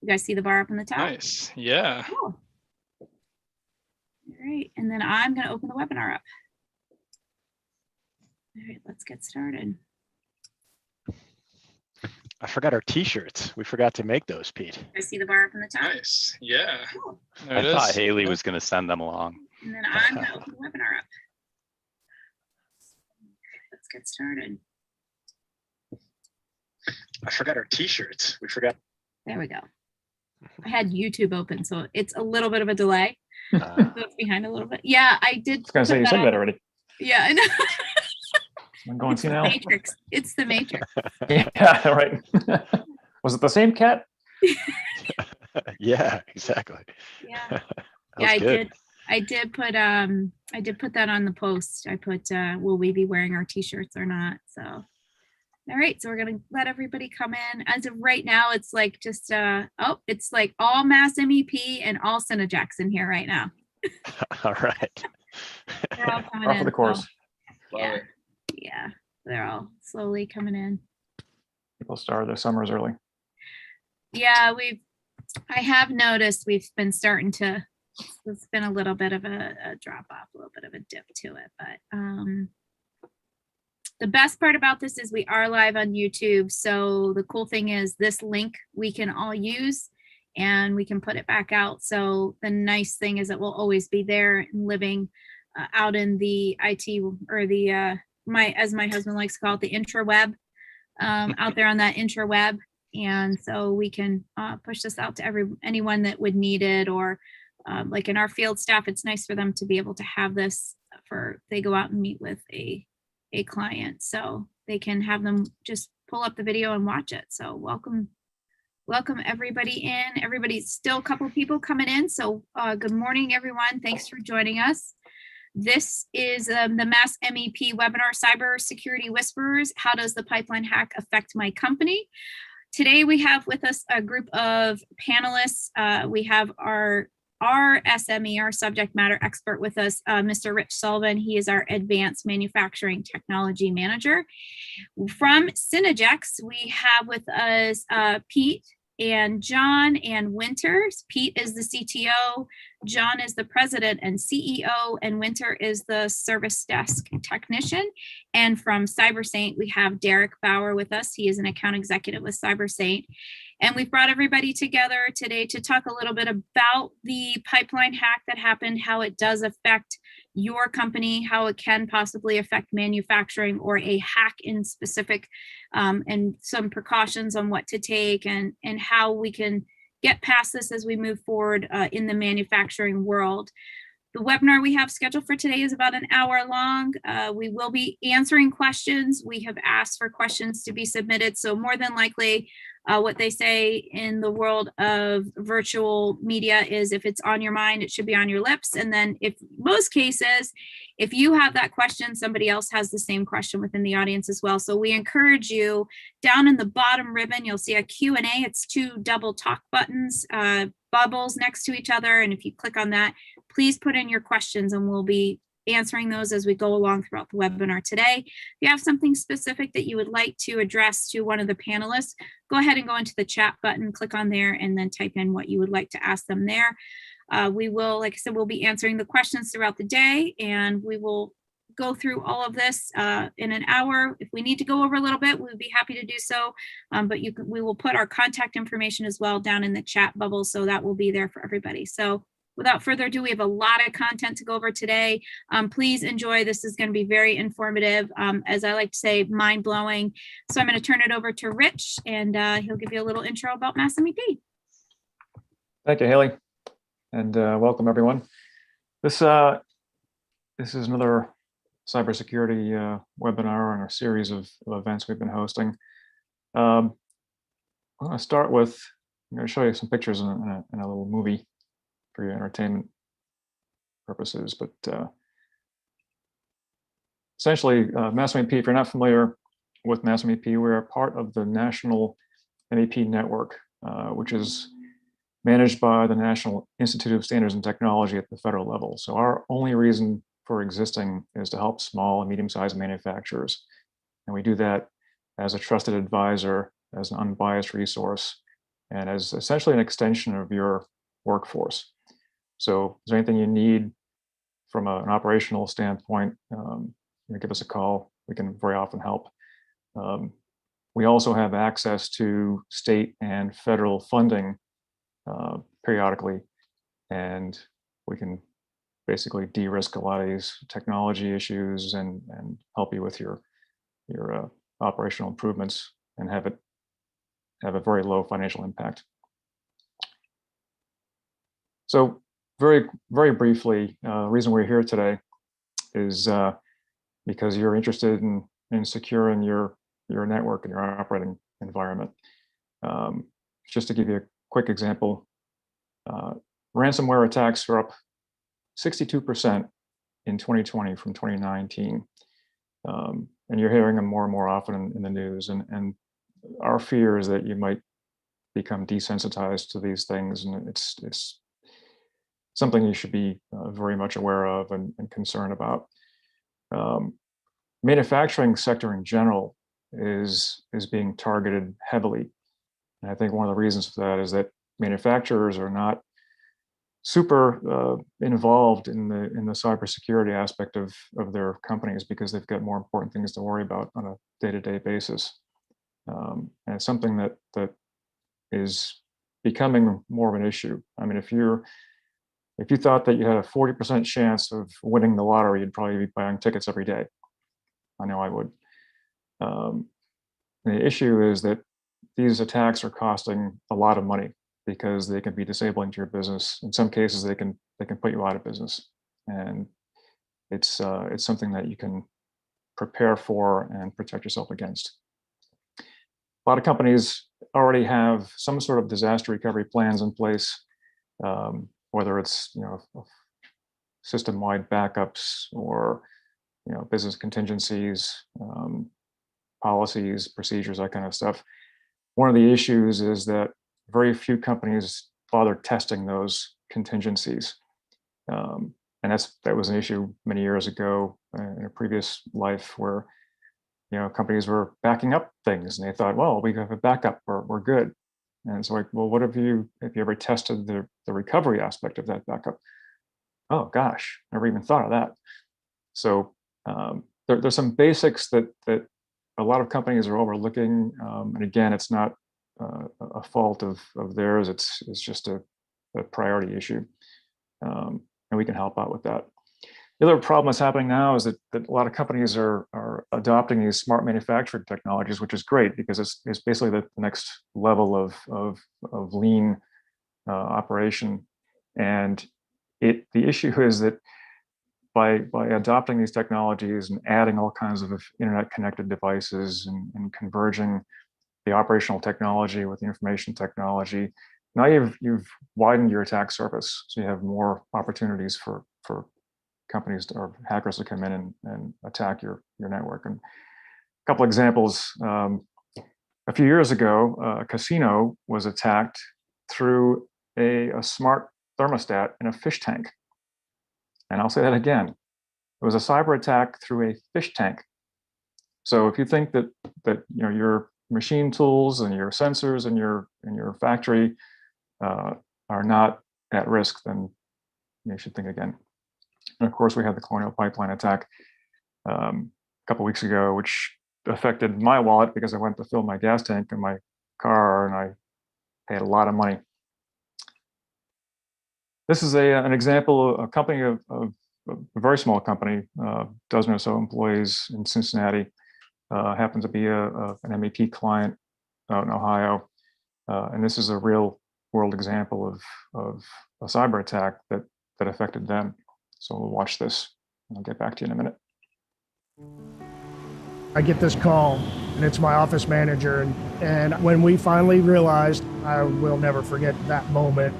You guys see the bar up on the top? Nice. Yeah. Cool. All right, and then I'm going to open the webinar up. All right, let's get started. I forgot our t-shirts. We forgot to make those, Pete. I see the bar up on the top. Nice. Yeah. Cool. There it I thought is. Haley was going to send them along. And then I'm going to open the webinar up. Let's get started. I forgot our t-shirts. We forgot. There we go. I had YouTube open, so it's a little bit of a delay. So it's behind a little bit. Yeah, I did. I was gonna say you said that already. Yeah, I know. I'm going to now. Matrix. It's the Matrix. Yeah, right. Was it the same cat? Yeah, exactly. Yeah. Yeah, I did. I did put that on the post. I put will we be wearing our t-shirts or not? So all right, so we're gonna let everybody come in. As of right now, it's like just it's like all MassMEP and all Synergex in here right now. All right. They're all coming Off in. of the course. Yeah. Yeah, they're all slowly coming in. People started their summers early. Yeah, I have noticed we've been starting to, it's been a little bit of a drop off, a little bit of a dip to it, but the best part about this is we are live on YouTube. So the cool thing is this link we can all use and we can put it back out. So the nice thing is it will always be there and living out in the IT or the, as my husband likes to call it, the intraweb, out there on that intraweb. And so we can push this out to anyone that would need it, or like in our field staff, it's nice for them to be able to have this for, they go out and meet with a client, so they can have them just pull up the video and watch it. So welcome everybody in. Everybody's still a couple people coming in. So good morning, everyone. Thanks for joining us. This is the MassMEP webinar, Cybersecurity Whisperers. How does the pipeline hack affect my company? Today we have with us a group of panelists. We have our SME, our subject matter expert with us, Mr. Rich Sullivan. He is our Advanced Manufacturing Technology Manager. From Synergex, we have with us Pete and John and Winters. Pete is the CTO, John is the president and CEO, and Winter is the service desk technician. And from CyberSaint, we have Derek Bauer with us. He is an account executive with CyberSaint. And we've brought everybody together today to talk a little bit about the pipeline hack that happened, how it does affect your company, how it can possibly affect manufacturing or a hack in specific, and some precautions on what to take and how we can get past this as we move forward in the manufacturing world. The webinar we have scheduled for today is about an hour long. We will be answering questions. We have asked for questions to be submitted. So more than likely, what they say in the world of virtual media is if it's on your mind, it should be on your lips. And then if most cases, if you have that question, somebody else has the same question within the audience as well. So we encourage you, down in the bottom ribbon, you'll see a Q&A. It's two double talk buttons, bubbles next to each other. And if you click on that, please put in your questions and we'll be answering those as we go along throughout the webinar today. If you have something specific that you would like to address to one of the panelists, go ahead and go into the chat button, click on there, and then type in what you would like to ask them there. We will, like I said, we'll be answering the questions throughout the day, and we will go through all of this in an hour. If we need to go over a little bit, we'd be happy to do so. But we will put our contact information as well down in the chat bubble, so that will be there for everybody. So without further ado, we have a lot of content to go over today. Please enjoy. This is going to be very informative, as I like to say, mind-blowing. So I'm going to turn it over to Rich, and he'll give you a little intro about MassMEP. Thank you, Haley, and welcome everyone. This is another cybersecurity webinar in our series of events we've been hosting. I'm going to start with, I'm going to show you some pictures in a little movie for your entertainment purposes, but essentially, MassMindP, if you're not familiar with MassMindP, we're a part of the National MEP Network, which is managed by the National Institute of Standards and Technology at the federal level. So our only reason for existing is to help small and medium-sized manufacturers. And we do that as a trusted advisor, as an unbiased resource and as essentially an extension of your workforce. So is there anything you need from an operational standpoint, give us a call. We can very often help. We also have access to state and federal funding periodically, and we can basically de-risk a lot of these technology issues and help you with your operational improvements and have a very low financial impact. So very, very briefly, the reason we're here today is because you're interested in securing your network and your operating environment. Just to give you a quick example, ransomware attacks are up 62% in 2020 from 2019. And you're hearing them more and more often in the news. And our fear is that you might become desensitized to these things, and it's something you should be very much aware of and concerned about. Manufacturing sector in general is being targeted heavily. And I think one of the reasons for that is that manufacturers are not super involved in the cybersecurity aspect of their companies because they've got more important things to worry about on a day-to-day basis. And it's something that is becoming more of an issue. I mean, if you thought that you had a 40% chance of winning the lottery, you'd probably be buying tickets every day. I know I would. The issue is that these attacks are costing a lot of money because they can be disabling to your business. In some cases, they can put you out of business, and it's something that you can prepare for and protect yourself against. A lot of companies already have some sort of disaster recovery plans in place, whether it's system-wide backups or business contingencies, policies, procedures, that kind of stuff. One of the issues is that very few companies bother testing those contingencies. And that was an issue many years ago in a previous life where companies were backing up things and they thought, well, we have a backup, we're good. And it's like, well, what have you ever tested the recovery aspect of that backup? Oh gosh, never even thought of that. So there's some basics that a lot of companies are overlooking. And again, it's not a fault of theirs. It's just a priority issue. And we can help out with that. The other problem that's happening now is that a lot of companies are adopting these smart manufacturing technologies, which is great because it's basically the next level of lean operation. And the issue is that by adopting these technologies and adding all kinds of internet connected devices and converging the operational technology with the information technology, now you've widened your attack surface. So you have more opportunities for companies or hackers to come in and attack your network. And a couple examples, a few years ago, a casino was attacked through a smart thermostat in a fish tank. And I'll say that again. It was a cyber attack through a fish tank. So if you think that your machine tools and your sensors and your factory are not at risk, then you should think again. And of course, we had the Colonial Pipeline attack a couple weeks ago, which affected my wallet because I went to fill my gas tank in my car and I paid a lot of money. This is an example of a company of a very small company, dozen or so employees in Cincinnati, happens to be an MEP client out in Ohio. And this is a real world example of a cyber attack that affected them. So we'll watch this. I'll get back to you in a minute. I get this call, and it's my office manager. And when we finally realized, I will never forget that moment,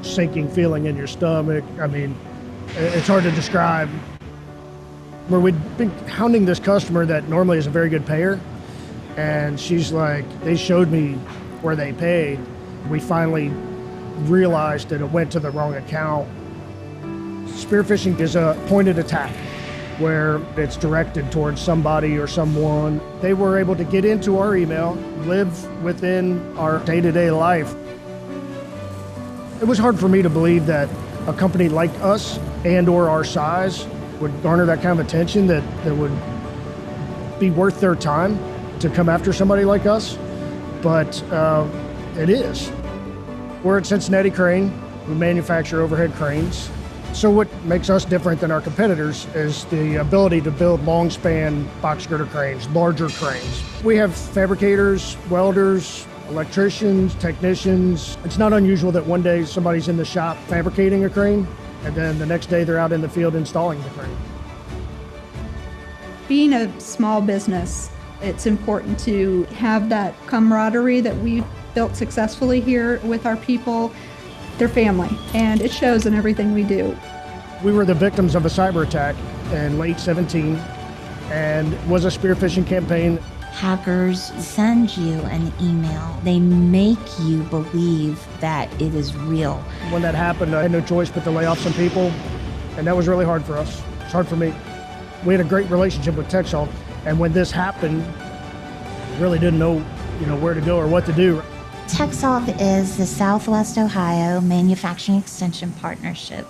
sinking feeling in your stomach. I mean, it's hard to describe. Where we'd been hounding this customer that normally is a very good payer. And she's like, they showed me where they paid. We finally realized that it went to the wrong account. Spearfishing is a pointed attack. where it's directed towards somebody or someone. They were able to get into our email, live within our day-to-day life. It was hard for me to believe that a company like us and or our size would garner that kind of attention, that would be worth their time to come after somebody like us. But it is. We're at Cincinnati Crane. We manufacture overhead cranes. So what makes us different than our competitors is the ability to build long span box girder cranes, larger cranes. We have fabricators, welders, electricians, technicians. It's not unusual that one day somebody's in the shop fabricating a crane, and then the next day they're out in the field installing the crane. Being a small business, it's important to have that camaraderie that we've built successfully here with our people. They're family, and it shows in everything we do. We were the victims of a cyber attack in late 17, and it was a spearfishing campaign. Hackers send you an email. They make you believe that it is real. When that happened, I had no choice but to lay off some people, and that was really hard for us. It's hard for me. We had a great relationship with Texel, and when this happened, we really didn't know, where to go or what to do. TechSoft is the Southwest Ohio Manufacturing Extension Partnership,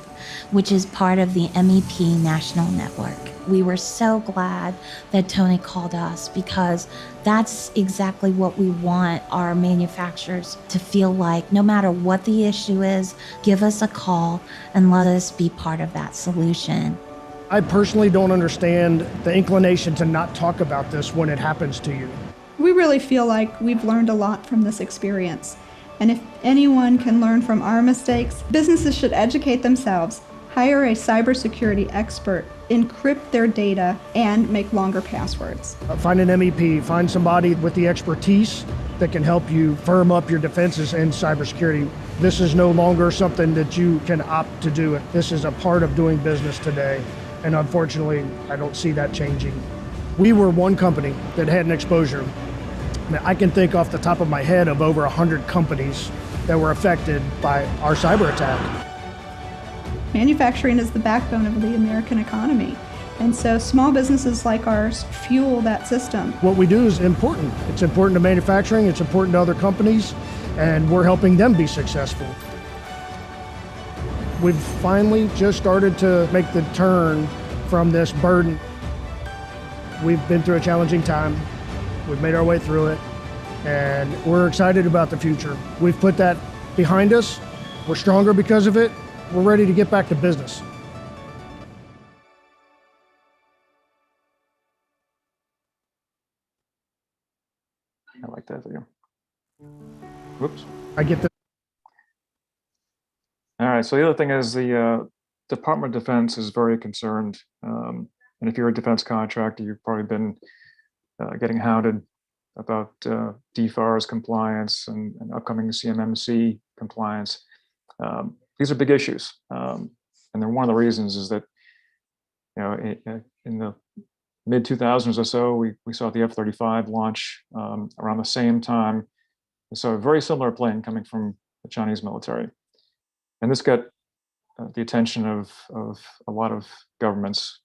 which is part of the MEP National Network. We were so glad that Tony called us because that's exactly what we want our manufacturers to feel like. No matter what the issue is, give us a call and let us be part of that solution. I personally don't understand the inclination to not talk about this when it happens to you. We really feel like we've learned a lot from this experience. And if anyone can learn from our mistakes, businesses should educate themselves, hire a cybersecurity expert, encrypt their data, and make longer passwords. Find an MEP, find somebody with the expertise that can help you firm up your defenses in cybersecurity. This is no longer something that you can opt to do. This is a part of doing business today. And unfortunately, I don't see that changing. We were one company that had an exposure. I can think off the top of my head of over 100 companies that were affected by our cyber attack. Manufacturing is the backbone of the American economy. And so small businesses like ours fuel that system. What we do is important. It's important to manufacturing, it's important to other companies, and we're helping them be successful. We've finally just started to make the turn from this burden. We've been through a challenging time. We've made our way through it, and we're excited about the future. We've put that behind us. We're stronger because of it. We're ready to get back to business. I like that video. Whoops. I get that. All right, so the other thing is the Department of Defense is very concerned. And if you're a defense contractor, you've probably been getting hounded about DFAR's compliance and upcoming CMMC compliance. These are big issues. And then one of the reasons is that, in the mid 2000s or so, we saw the F-35 launch around the same time. We saw a very similar plane coming from the Chinese military. And this got the attention of a lot of governments,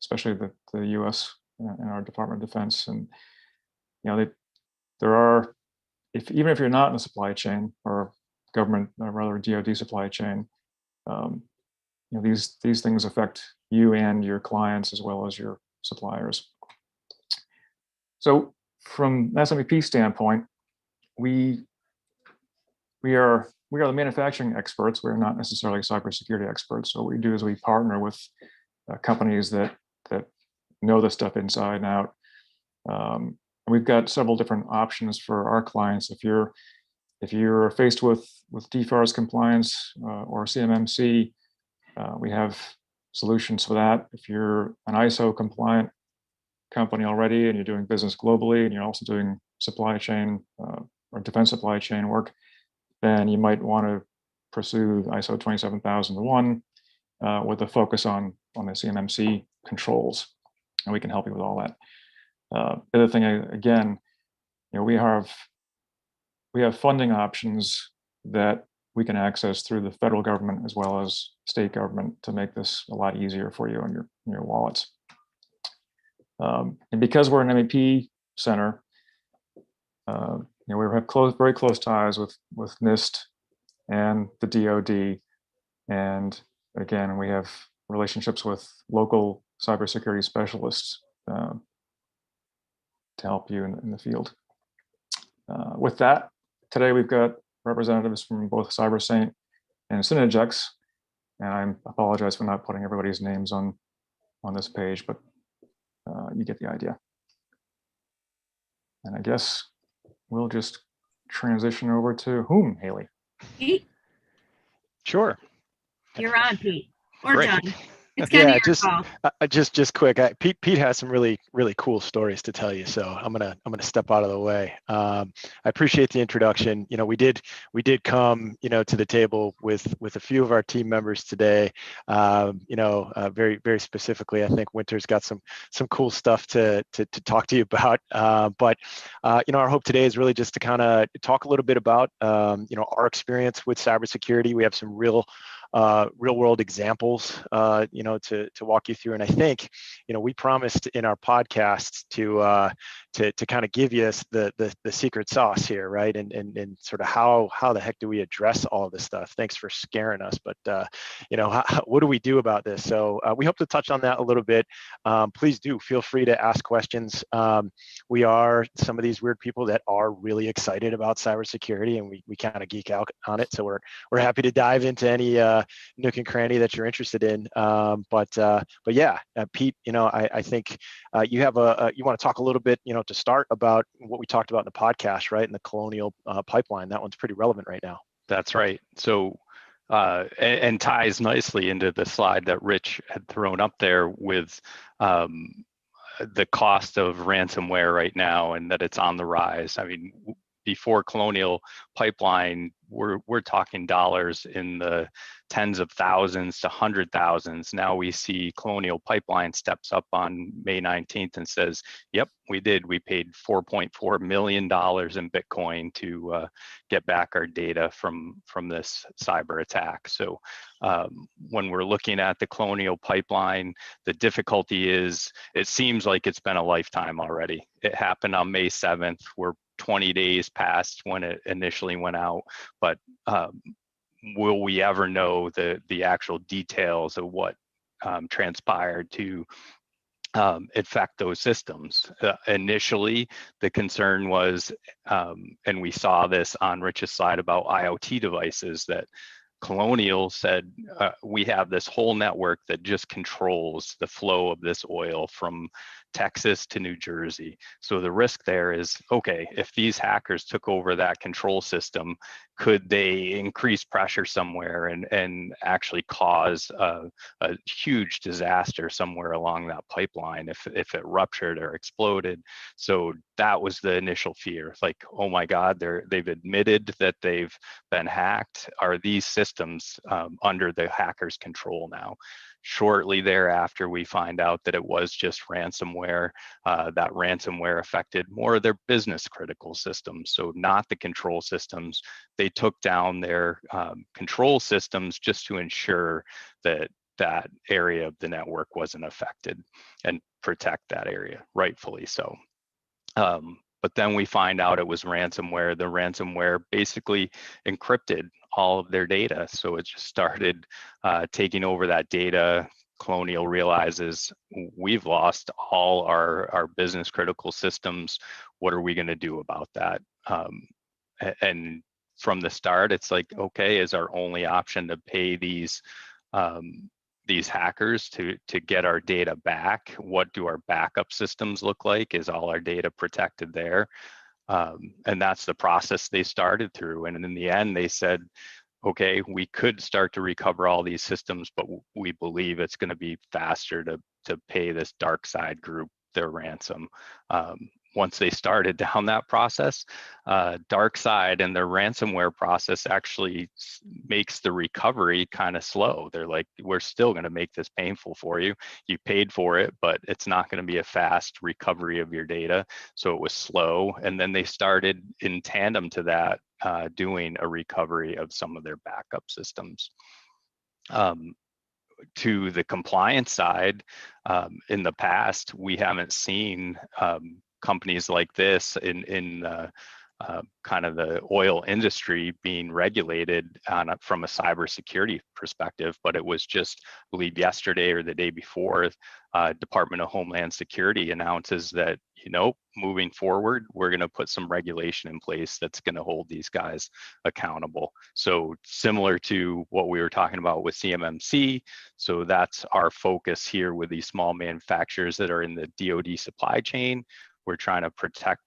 especially the U.S. and our Department of Defense. And there are, even if you're not in the supply chain or government, or rather DoD supply chain, these things affect you and your clients as well as your suppliers. So from MastermindP standpoint, we are the manufacturing experts. We're not necessarily cybersecurity experts. So what we do is we partner with companies that know this stuff inside and out. We've got several different options for our clients. If you're faced with DFAR's compliance or CMMC, we have solutions for that. If you're an ISO compliant company already and you're doing business globally and you're also doing supply chain or defense supply chain work, then you might want to pursue ISO 27001 with a focus on the CMMC controls, and we can help you with all that. The other thing, again, we have funding options that we can access through the federal government as well as state government to make this a lot easier for you and your wallets. And because we're an MEP center, we have very close ties with NIST and the DoD, and again, we have relationships with local cybersecurity specialists to help you in the field. With that, today we've got representatives from both CyberSaint and Synergex, and I apologize for not putting everybody's names on this page, but you get the idea. And I guess we'll just transition over to whom, Haley? Pete, Sure. you're on, Pete. Or Great. John. It's kind of your call. Just quick. Pete has some really cool stories to tell you, so I'm gonna step out of the way. I appreciate the introduction. We did come to the table with a few of our team members today. Very specifically, I think Winter's got some cool stuff to talk to you about. But our hope today is really just to kind of talk a little bit about our experience with cybersecurity. We have some real world examples, to walk you through. And I think, we promised in our podcast to kind of give you the secret sauce here, right? And sort of how the heck do we address all of this stuff? Thanks for scaring us, but what do we do about this? So we hope to touch on that a little bit. Please do feel free to ask questions. We are some of these weird people that are really excited about cybersecurity, and we kind of geek out on it. So we're happy to dive into any nook and cranny that you're interested in. But yeah, Pete, I think you have you want to talk a little bit, to start about what we talked about in the podcast, right? In the Colonial pipeline. That one's pretty relevant right now. That's right. So, and ties nicely into the slide that Rich had thrown up there with the cost of ransomware right now, and that it's on the rise. I mean, before Colonial pipeline, we're talking dollars in the tens of thousands to hundred thousands. Now we see Colonial pipeline steps up on May 19th and says, yep, we did. We paid $4.4 million in Bitcoin to get back our data from this cyber attack. So when we're looking at the Colonial pipeline, the difficulty is, it seems like it's been a lifetime already. It happened on May 7th. We're 20 days past when it initially went out, but will we ever know the actual details of what transpired to affect those systems? Initially, the concern was, and we saw this on Rich's slide about IoT devices, that Colonial said, we have this whole network that just controls the flow of this oil from Texas to New Jersey. So the risk there is, okay, if these hackers took over that control system, could they increase pressure somewhere and actually cause a huge disaster somewhere along that pipeline if it ruptured or exploded? So that was the initial fear. Like, oh my God, they've admitted that they've been hacked. Are these systems under the hackers' control now? Shortly thereafter, we find out that it was just ransomware. That ransomware affected more of their business critical systems, so not the control systems. They took down their control systems just to ensure that that area of the network wasn't affected and protect that area, rightfully so. But then we find out it was ransomware. The ransomware basically encrypted all of their data. So it just started taking over that data. Colonial realizes, we've lost all our business critical systems. What are we going to do about that? And from the start, it's like, okay, is our only option to pay these hackers to get our data back? What do our backup systems look like? Is all our data protected there? And that's the process they started through. And in the end, they said, okay, we could start to recover all these systems, but we believe it's going to be faster to pay this dark side group their ransom. Once they started down that process, dark side and their ransomware process actually makes the recovery kind of slow. They're like, we're still going to make this painful for you. You paid for it, but it's not going to be a fast recovery of your data. So it was slow. And then they started in tandem to that, doing a recovery of some of their backup systems. to the compliance side, in the past, we haven't seen companies like this in kind of the oil industry being regulated from a cybersecurity perspective, but it was just, I believe yesterday or the day before, Department of Homeland Security announces that, moving forward, we're going to put some regulation in place that's going to hold these guys accountable. So similar to what we were talking about with CMMC, so that's our focus here with these small manufacturers that are in the DoD supply chain. We're trying to protect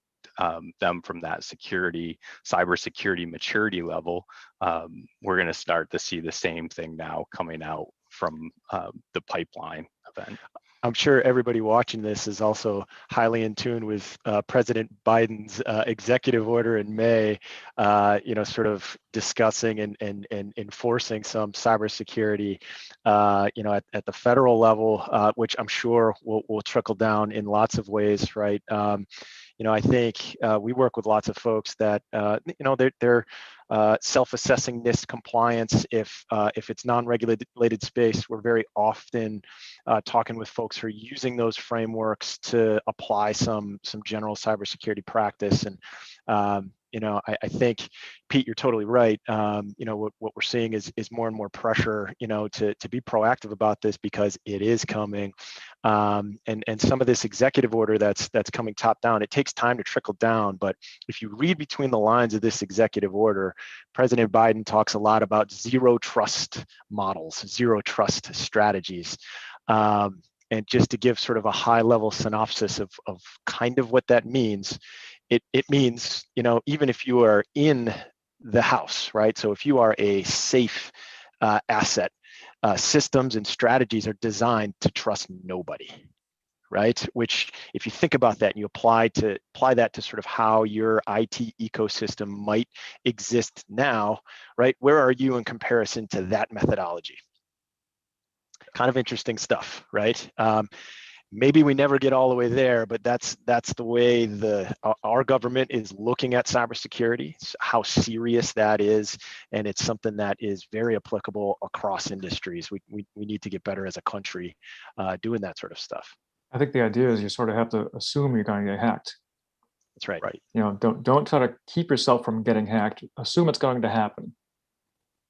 them from that cybersecurity maturity level. We're going to start to see the same thing now coming out from the pipeline event. I'm sure everybody watching this is also highly in tune with President Biden's executive order in May, sort of discussing and enforcing some cybersecurity, at the federal level, which I'm sure will trickle down in lots of ways, right? I think we work with lots of folks that, they're self-assessing NIST compliance. If it's non-regulated space, we're very often talking with folks who are using those frameworks to apply some general cybersecurity practice. And I think, Pete, you're totally right. What we're seeing is more and more pressure, to be proactive about this because it is coming. And some of this executive order that's coming top down, it takes time to trickle down. But if you read between the lines of this executive order, President Biden talks a lot about zero trust models, zero trust strategies. And just to give sort of a high level synopsis of kind of what that means, it means, even if you are in the house, right? So if you are a safe asset, systems and strategies are designed to trust nobody, right? Which, if you think about that and you apply that to sort of how your IT ecosystem might exist now, right? Where are you in comparison to that methodology? Kind of interesting stuff, right? Maybe we never get all the way there, but that's the way our government is looking at cybersecurity, how serious that is, and it's something that is very applicable across industries. We need to get better as a country doing that sort of stuff. I think the idea is you sort of have to assume you're going to get hacked. That's right. Right. Don't try to keep yourself from getting hacked. Assume it's going to happen.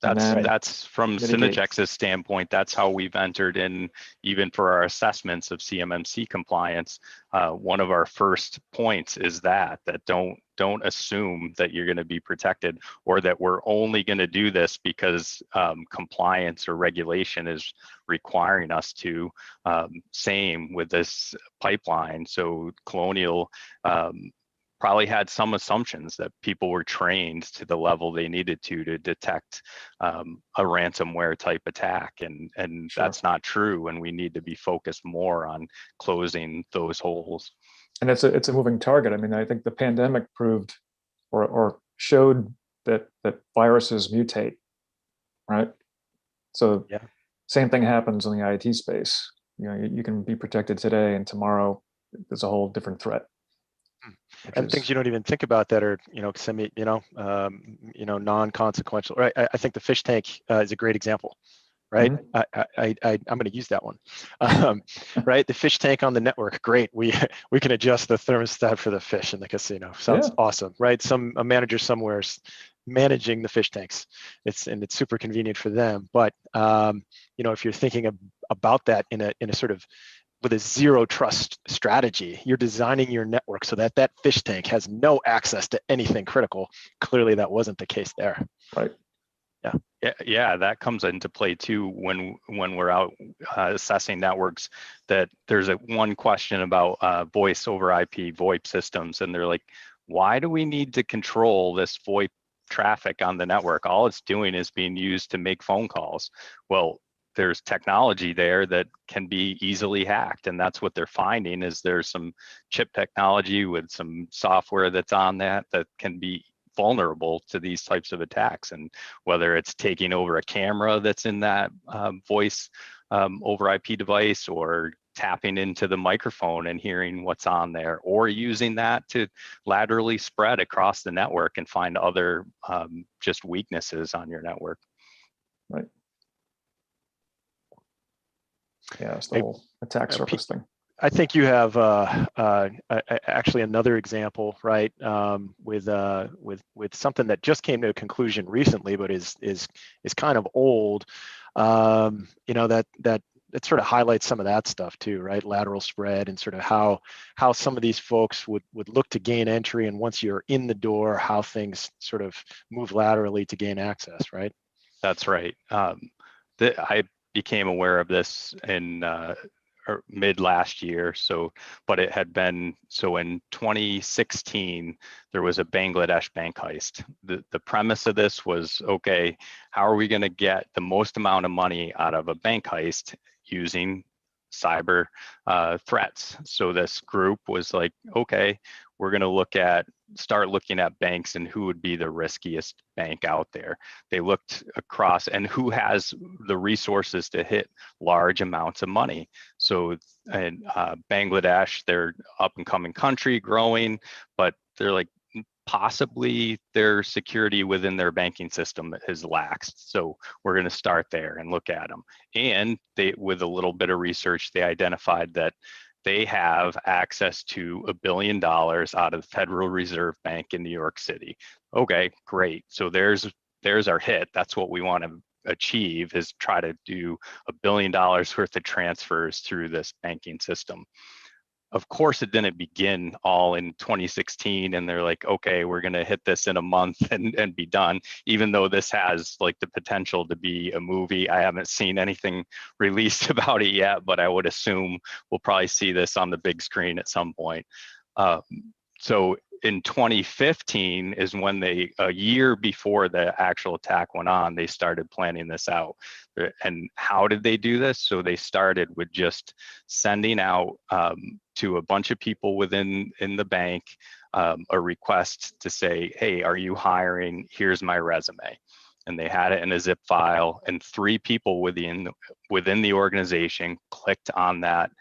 That's from mitigate. Synergex's standpoint. That's how we've entered in, even for our assessments of CMMC compliance. One of our first points is that don't assume that you're going to be protected, or that we're only going to do this because compliance or regulation is requiring us to. Same with this pipeline. So Colonial probably had some assumptions that people were trained to the level they needed to detect a ransomware type attack, and Sure. That's not true, and we need to be focused more on closing those holes. And it's a moving target. I mean, I think the pandemic proved or showed that viruses mutate, right? So yeah. Same thing happens in the IT space. You can be protected today, and tomorrow there's a whole different threat. And things you don't even think about that are, non-consequential. Right? I think the fish tank is a great example, right? Mm-hmm. I'm going to use that one. Right, the fish tank on the network, great. We can adjust the thermostat for the fish in the casino. Sounds awesome, right? A manager somewhere is managing the fish tanks. It's super convenient for them. But if you're thinking about that in a sort of with a zero trust strategy, you're designing your network so that fish tank has no access to anything critical. Clearly, that wasn't the case there. Right. Yeah, that comes into play too when we're out assessing networks. That there's one question about voice over IP VoIP systems, and they're like, why do we need to control this VoIP traffic on the network? All it's doing is being used to make phone calls. Well, there's technology there that can be easily hacked, and that's what they're finding is there's some chip technology with some software that's on that can be vulnerable to these types of attacks. And whether it's taking over a camera that's in that voice over IP device, or tapping into the microphone and hearing what's on there, or using that to laterally spread across the network and find other just weaknesses on your network. Right. Yeah, it's the Hey, whole attack surface thing. I think you have actually another example, right? With something that just came to a conclusion recently, but is kind of old. You know, that sort of highlights some of that stuff too, right? Lateral spread and sort of how some of these folks would look to gain entry, and once you're in the door, how things sort of move laterally to gain access, right? That's right. I became aware of this in or mid last year. So, but it had been, so in 2016, there was a Bangladesh bank heist. The premise of this was, okay, how are we going to get the most amount of money out of a bank heist using cyber threats? So this group was like, okay, we're going to start looking at banks and who would be the riskiest bank out there. They looked across and who has the resources to hit large amounts of money. So in Bangladesh, they're up and coming country, growing, but they're like, possibly their security within their banking system has laxed. So we're going to start there and look at them. And they, with a little bit of research, they identified that they have access to $1 billion out of the Federal Reserve Bank in New York City. Okay, great. So there's our hit. That's what we want to achieve, is try to do $1 billion worth of transfers through this banking system. Of course, it didn't begin all in 2016 and they're like, okay, we're going to hit this in a month and be done, even though this has like the potential to be a movie. I haven't seen anything released about it yet, but I would assume we'll probably see this on the big screen at some point. So in 2015 is when they, a year before the actual attack went on, they started planning this out. And how did they do this? So they started with just sending out to a bunch of people within the bank a request to say, hey, are you hiring? Here's my resume. And they had it in a zip file, and 3 people within the organization clicked on that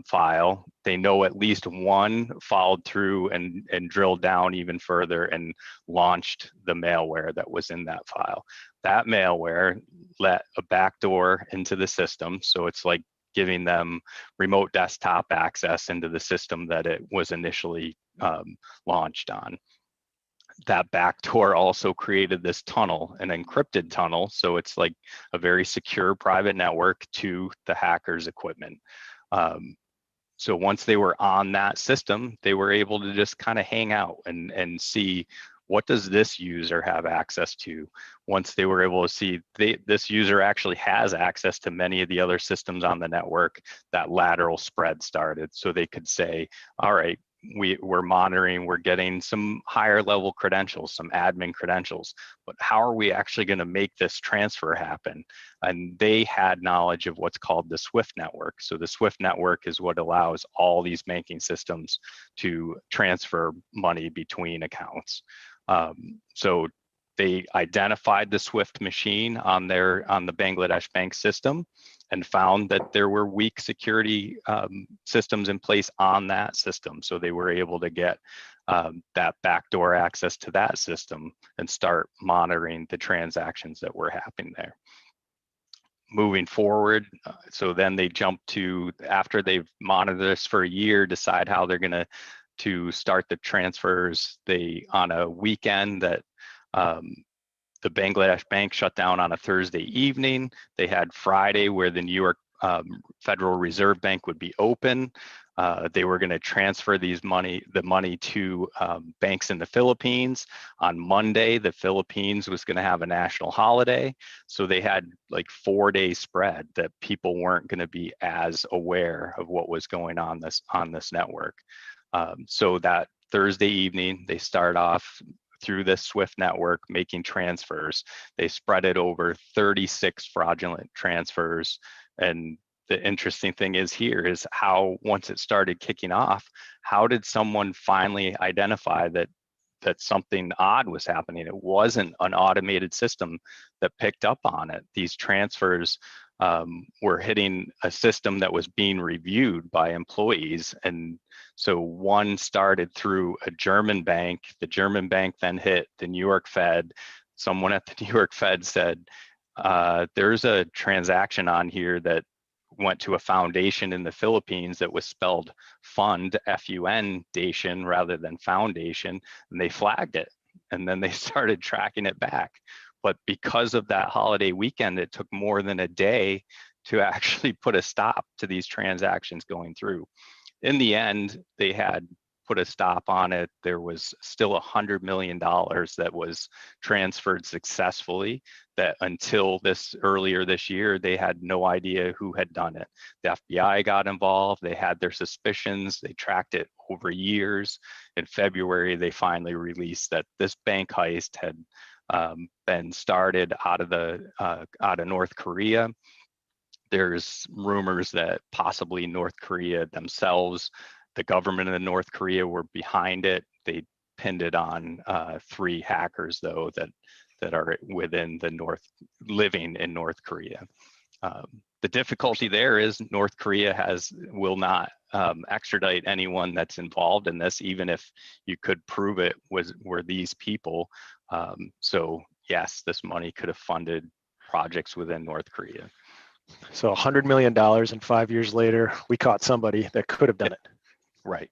file. They know at least one followed through and drilled down even further and launched the malware that was in that file. That malware let a backdoor into the system. So it's like giving them remote desktop access into the system that it was initially launched on. That backdoor also created this tunnel, an encrypted tunnel. So it's like a very secure private network to the hacker's equipment. So once they were on that system, they were able to just kind of hang out and see, what does this user have access to? Once they were able to see this user actually has access to many of the other systems on the network, that lateral spread started. So they could say, all right, we're monitoring, we're getting some higher level credentials, some admin credentials, but how are we actually going to make this transfer happen? And they had knowledge of what's called the SWIFT network. So the SWIFT network is what allows all these banking systems to transfer money between accounts. So they identified the SWIFT machine on the Bangladesh bank system and found that there were weak security systems in place on that system. So they were able to get that backdoor access to that system and start monitoring the transactions that were happening there. Moving forward, so then they jump to, after they've monitored this for a year, decide how they're going to start the transfers. They, on a weekend that the Bangladesh bank shut down on a Thursday evening. They had Friday where the New York Federal Reserve Bank would be open. They were going to transfer the money to banks in the Philippines. On Monday, the Philippines was going to have a national holiday. So they had like 4-day spread that people weren't going to be as aware of what was going on this network. So that Thursday evening, they start off through this SWIFT network, making transfers. They spread it over 36 fraudulent transfers. And the interesting thing is here is how, once it started kicking off, how did someone finally identify that something odd was happening? It wasn't an automated system that picked up on it. These transfers were hitting a system that was being reviewed by employees. And so one started through a German bank. The German bank then hit the New York Fed. Someone at the New York Fed said, there's a transaction on here that went to a foundation in the Philippines that was spelled fund, F-U-N-dation, rather than foundation, and they flagged it. And then they started tracking it back. But because of that holiday weekend, it took more than a day to actually put a stop to these transactions going through. In the end, they had put a stop on it. There was still $100 million that was transferred successfully, that until earlier this year, they had no idea who had done it. The FBI got involved. They had their suspicions. They tracked it over years. In February, they finally released that this bank heist had been started out of North Korea. There's rumors that possibly North Korea themselves, the government of North Korea, were behind it. They pinned it on 3 hackers, though, that are within living in North Korea. The difficulty there is North Korea will not extradite anyone that's involved in this, even if you could prove it were these people. So yes, this money could have funded projects within North Korea. So $100 million, and 5 years later, we caught somebody that could have done it. Right.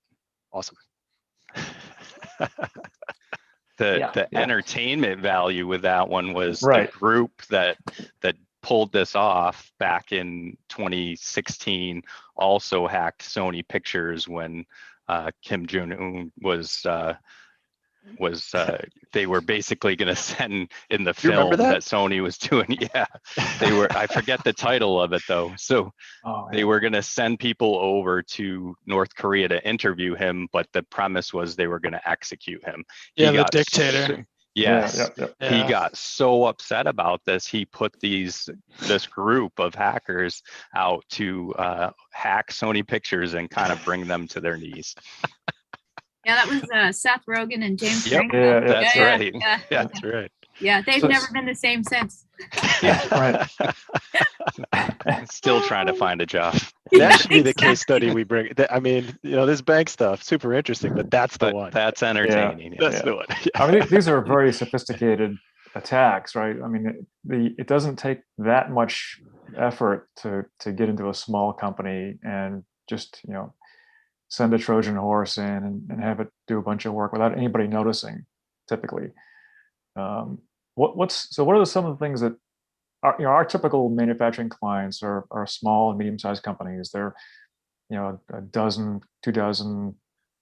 Awesome. The entertainment value with that one was Right. the group that pulled this off back in 2016 also hacked Sony Pictures when Kim Jong-un they were basically going to send in the You remember film that? that Sony was doing. Yeah, I forget the title of it though. So they were going to send people over to North Korea to interview him, but the premise was they were going to execute him. Yeah, the dictator. Yes, Yeah. he got so upset about this. He put this group of hackers out to hack Sony Pictures and kind of bring them to their knees. Yeah, that was Seth Rogen and James Yep. Franco. Yeah, That's right. Yeah, That's right. yeah, they've So never been the same since. Right. Still trying to find a job. That should be the Exactly. case study we bring. I mean, this bank stuff, super interesting, but that's the But one. that's entertaining. That's Yeah. the one. I mean, these are very sophisticated attacks, right? I mean, it doesn't take that much effort to get into a small company and just send a Trojan horse in and have it do a bunch of work without anybody noticing. Typically, what are some of the things that our typical manufacturing clients are small and medium-sized companies. They're a dozen, 2 dozen,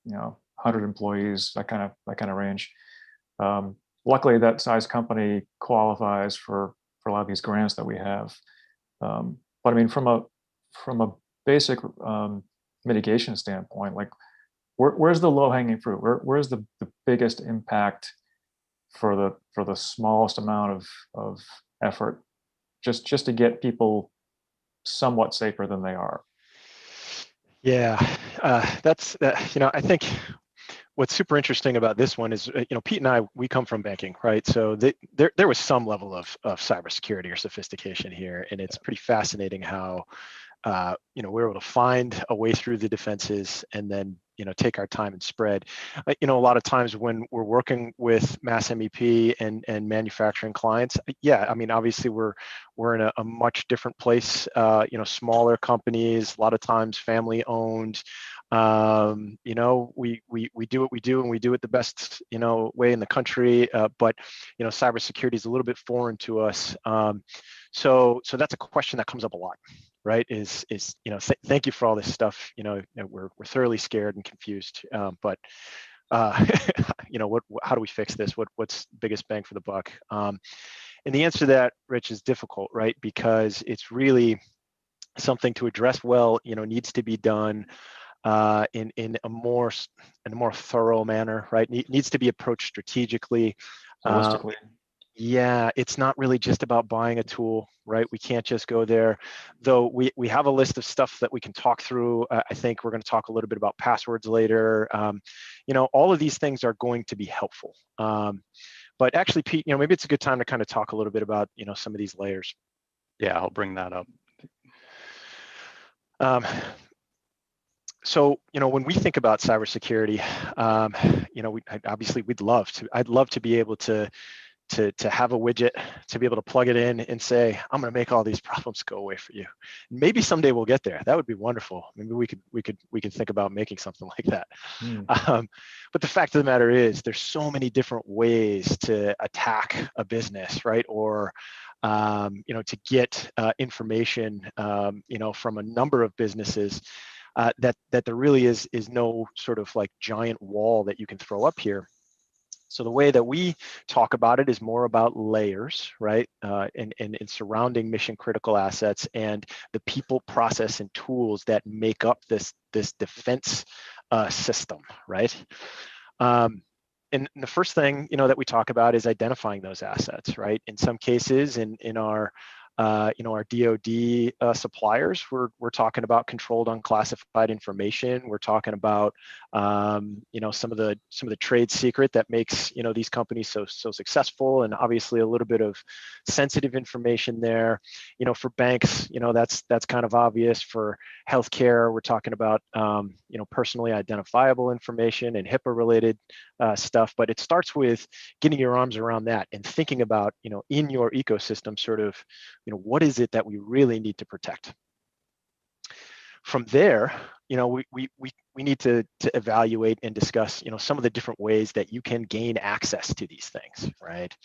100 employees, that kind of range. Luckily, that size company qualifies for a lot of these grants that we have. But I mean, from a basic mitigation standpoint, like where's the low-hanging fruit? Where's the biggest impact for the smallest amount of effort, just to get people somewhat safer than they are? Yeah, I think what's super interesting about this one is, Pete and I, we come from banking, right? So there was some level of cybersecurity or sophistication here, and it's pretty fascinating how we're able to find a way through the defenses and then take our time and spread. A lot of times when we're working with MastermindP and manufacturing clients, I mean, obviously we're in a much different place. Smaller companies, a lot of times family owned. We do what we do, and we do it the best way in the country. But cybersecurity is a little bit foreign to us. So that's a question that comes up a lot, right? Is thank you for all this stuff. We're thoroughly scared and confused. But how do we fix this? What's biggest bang for the buck? And the answer to that, Rich, is difficult, right? Because it's really something to address well. Needs to be done in a more thorough manner, right? Needs to be approached strategically. Holistically. Yeah, it's not really just about buying a tool, right? We can't just go there, though we have a list of stuff that we can talk through. I think we're going to talk a little bit about passwords later. All of these things are going to be helpful. But actually, Pete, maybe it's a good time to kind of talk a little bit about, some of these layers. Yeah, I'll bring that up. So, when we think about cybersecurity, obviously I'd love to be able to to have a widget, to be able to plug it in and say, I'm going to make all these problems go away for you. Maybe someday we'll get there. That would be wonderful. Maybe we could think about making something like that. But the fact of the matter is, there's so many different ways to attack a business, right? Or to get information, from a number of businesses, that there really is no sort of like giant wall that you can throw up here. So the way that we talk about it is more about layers, right? And surrounding mission critical assets and the people, process, and tools that make up this defense system, right? And the first thing that we talk about is identifying those assets, right? In some cases, in our our DoD suppliers, we're talking about controlled unclassified information. We're talking about some of the trade secret that makes these companies so successful, and obviously a little bit of sensitive information there. For banks, that's kind of obvious. For healthcare, we're talking about personally identifiable information and HIPAA related stuff. But it starts with getting your arms around that and thinking about in your ecosystem, sort of what is it that we really need to protect. From there, we need to evaluate and discuss some of the different ways that you can gain access to these things, right?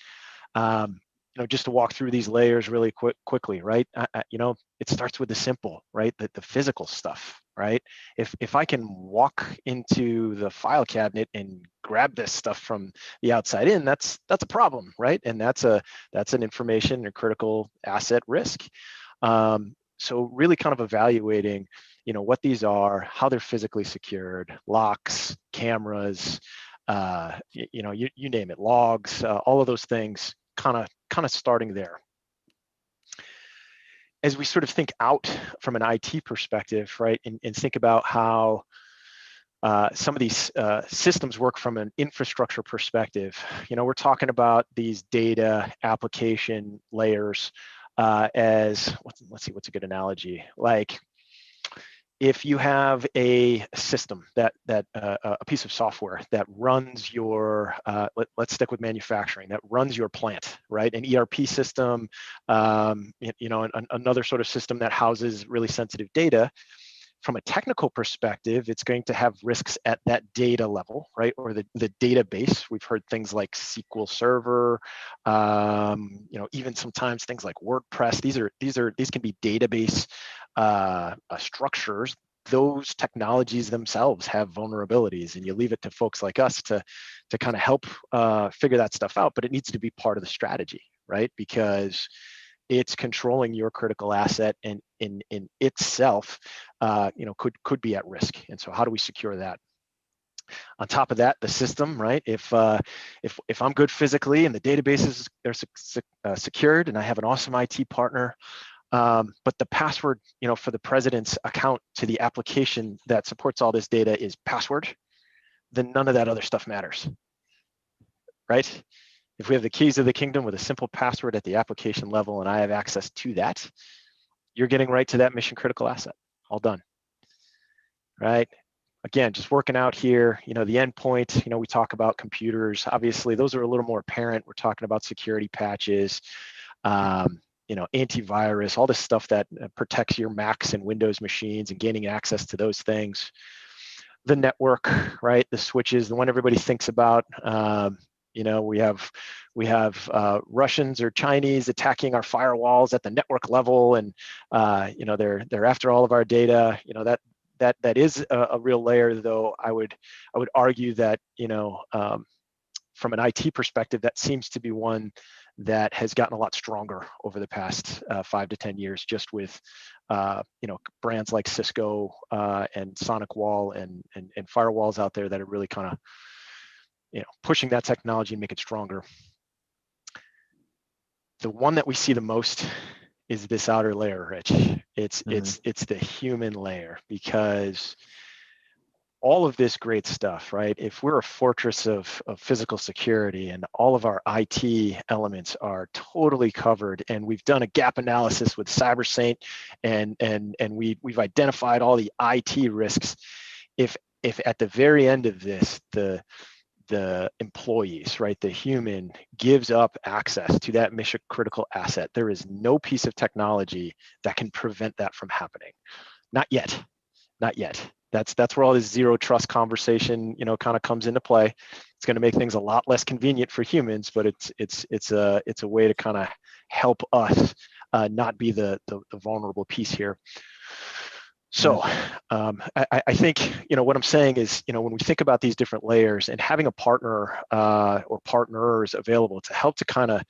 Just to walk through these layers really quickly, right? It starts with the simple, right? The physical stuff, right? If I can walk into the file cabinet and grab this stuff from the outside in, that's a problem, right? And that's an information or critical asset risk. So really kind of evaluating, what these are, how they're physically secured, locks, cameras, you name it, logs, all of those things, kind of starting there. As we sort of think out from an IT perspective, right, and think about how some of these systems work from an infrastructure perspective. We're talking about these data application layers as, let's see, what's a good analogy? Like, if you have a system that a piece of software that runs your, let's stick with manufacturing, that runs your plant, right? An ERP system, another sort of system that houses really sensitive data. From a technical perspective, it's going to have risks at that data level, right? Or the database. We've heard things like SQL Server, even sometimes things like WordPress. These can be database structures. Those technologies themselves have vulnerabilities, and you leave it to folks like us to kind of help figure that stuff out. But it needs to be part of the strategy, right? Because it's controlling your critical asset, and in itself, could be at risk. And so, how do we secure that? On top of that, the system, right? If I'm good physically and the databases are secured, and I have an awesome IT partner, but the password, for the president's account to the application that supports all this data is password, then none of that other stuff matters, right? If we have the keys of the kingdom with a simple password at the application level and I have access to that, you're getting right to that mission critical asset. All done, right? Again, just working out here, the endpoint, we talk about computers. Obviously, those are a little more apparent. We're talking about security patches, antivirus, all this stuff that protects your Macs and Windows machines and gaining access to those things. The network, right? The switches, the one everybody thinks about. We have Russians or Chinese attacking our firewalls at the network level, and they're after all of our data. That is a real layer, though. I would argue that from an IT perspective, that seems to be one that has gotten a lot stronger over the past 5 to 10 years, just with brands like Cisco and SonicWall and firewalls out there that are really kind of pushing that technology and make it stronger. The one that we see the most is this outer layer, Rich. It's the human layer, because all of this great stuff, right? If we're a fortress of physical security and all of our IT elements are totally covered, and we've done a gap analysis with CyberSaint, and we've identified all the IT risks, if at the very end of this, the the employees, right, the human gives up access to that mission critical asset, there is no piece of technology that can prevent that from happening. Not yet, not yet. That's where all this zero trust conversation, kind of comes into play. It's going to make things a lot less convenient for humans, but it's a way to kind of help us not be the vulnerable piece here. So I think, what I'm saying is, when we think about these different layers and having a partner or partners available to help to kind of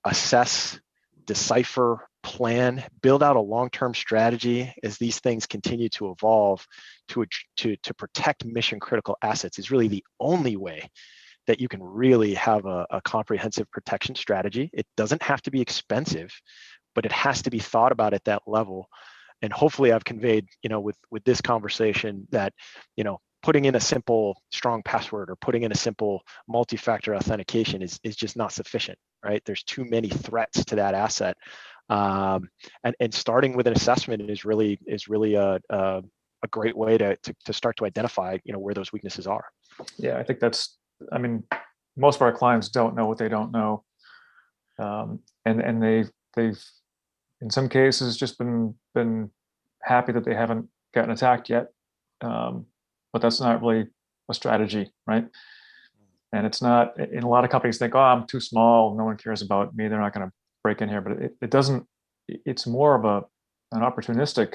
assess, decipher, plan, build out a long-term strategy as these things continue to evolve to protect mission critical assets is really the only way that you can really have a comprehensive protection strategy. It doesn't have to be expensive, but it has to be thought about at that level. And hopefully I've conveyed, with this conversation that, putting in a simple strong password or putting in a simple multi-factor authentication is just not sufficient, right? There's too many threats to that asset. And starting with an assessment is really a great way to start to identify, where those weaknesses are. Yeah, I think most of our clients don't know what they don't know. And they've in some cases just been happy that they haven't gotten attacked yet. But that's not really a strategy, right? And it's not, in a lot of companies think, oh, I'm too small, no one cares about me, they're not going to break in here. But it doesn't, it's more of an opportunistic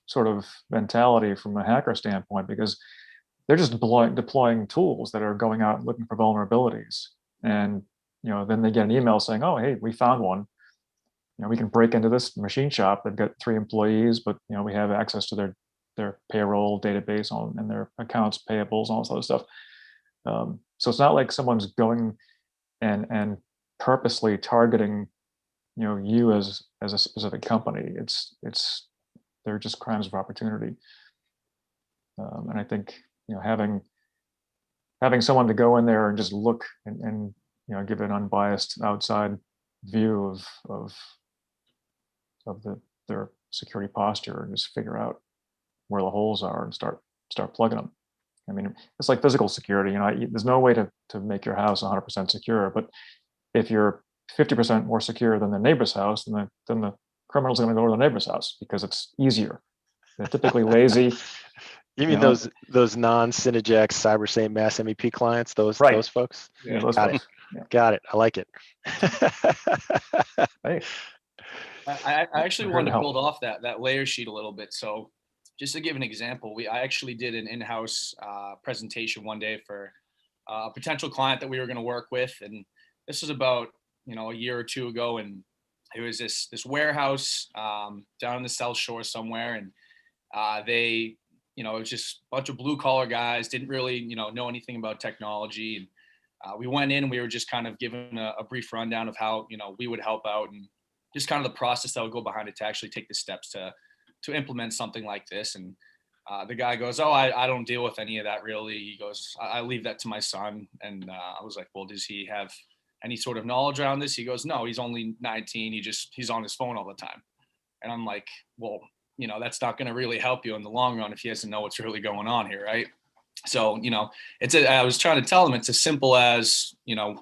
sort of mentality from a hacker standpoint, because they're just deploying tools that are going out looking for vulnerabilities. And then they get an email saying, oh, hey, we found one. We can break into this machine shop. They've got 3 employees, but we have access to their payroll database and their accounts payables, all this other stuff. So it's not like someone's going and purposely targeting you as a specific company. They're just crimes of opportunity. And I think having someone to go in there and just look and give an unbiased outside view of their security posture and just figure out where the holes are and start plugging them. I mean, it's like physical security. There's no way to make your house 100% secure, but if you're 50% more secure than the neighbor's house, then the criminal's going to go to the neighbor's house because it's easier. They're typically lazy. You mean those non-Synergex CyberSaint Mass MEP clients? Those folks? Yeah, those folks. Yeah. Got it. I like it. Hey. I actually wanted to build off that layer sheet a little bit. So just to give an example, I actually did an in-house presentation one day for a potential client that we were going to work with. And this was about, a year or two ago. And it was this warehouse down in the South Shore somewhere. And they, it was just a bunch of blue collar guys, didn't really, know anything about technology. And we went in and we were just kind of given a brief rundown of how, we would help out and just kind of the process that would go behind it to actually take the steps to implement something like this. And the guy goes, oh, I don't deal with any of that really. He goes, I leave that to my son. And I was like, well, does he have any sort of knowledge around this? He goes, no, he's only 19. He's on his phone all the time. And I'm like, well, that's not going to really help you in the long run if he doesn't know what's really going on here. Right. So, I was trying to tell him it's as simple as,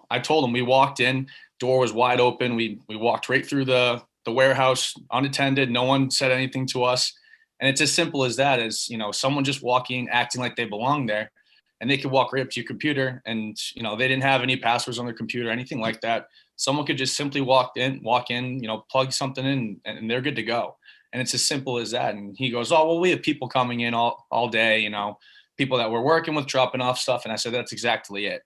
I told him we walked in, door was wide open. We walked right through the warehouse unattended. No one said anything to us. And it's as simple as that, as, someone just walking, acting like they belong there, and they could walk right up to your computer and, they didn't have any passwords on their computer, anything like that. Someone could just simply walk in, plug something in and they're good to go. And it's as simple as that. And he goes, oh, well, we have people coming in all day, people that we're working with dropping off stuff. And I said, that's exactly it.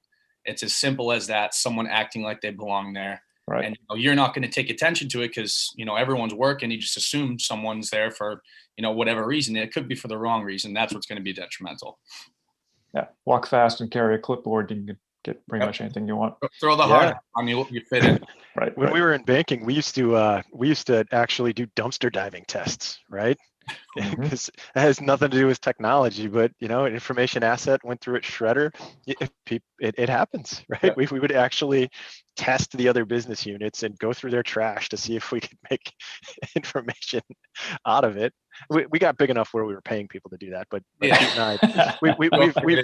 It's as simple as that. Someone acting like they belong there. Right. And you're not going to take attention to it because, everyone's working. You just assume someone's there for, whatever reason. It could be for the wrong reason. That's what's going to be detrimental. Yeah. Walk fast and carry a clipboard. You can get pretty much anything you want. Throw the hard hat on you fit in. Right. When we were in banking, we used to actually do dumpster diving tests, right? because it has nothing to do with technology, but you know, an information asset went through its shredder. It happens, right? Yeah. We would actually test the other business units and go through their trash to see if we could make information out of it. We got big enough where we were paying people to do that, but Pete and I,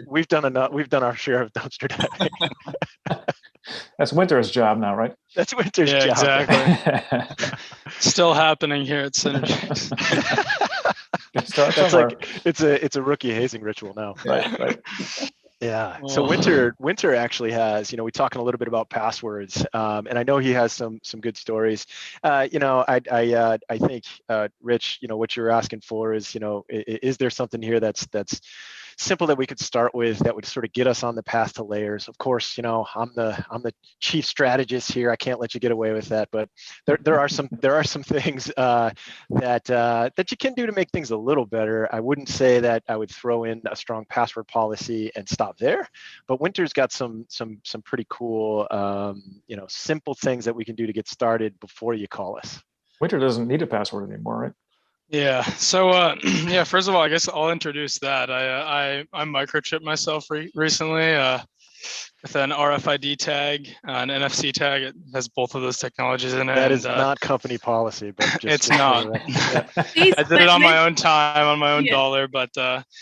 we've done enough. We've done our share of dumpster diving. That's Winter's job now, right? That's Winter's Yeah, job. exactly. Still happening here at Synergy. Start That's somewhere. like it's a rookie hazing ritual now. Right. Yeah. So Oh. Winter actually has, you know, we're talking a little bit about passwords, and I know he has some good stories. You know, I think Rich, you know, what you're asking for is, you know, is there something here that's simple that we could start with that would sort of get us on the path to layers? Of course, you know, I'm the chief strategist here. I can't let you get away with that, but there are some things that you can do to make things a little better. I wouldn't say that I would throw in a strong password policy and stop there, but Winter's got some pretty cool, you know, simple things that we can do to get started before you call us. Winter doesn't need a password anymore, right? Yeah. So yeah, first of all, I guess I'll introduce that. I microchipped myself recently with an RFID tag, an NFC tag. It has both of those technologies in it. That is not company policy, but it's not. Yeah. I did it on my own time, on my own dollar, but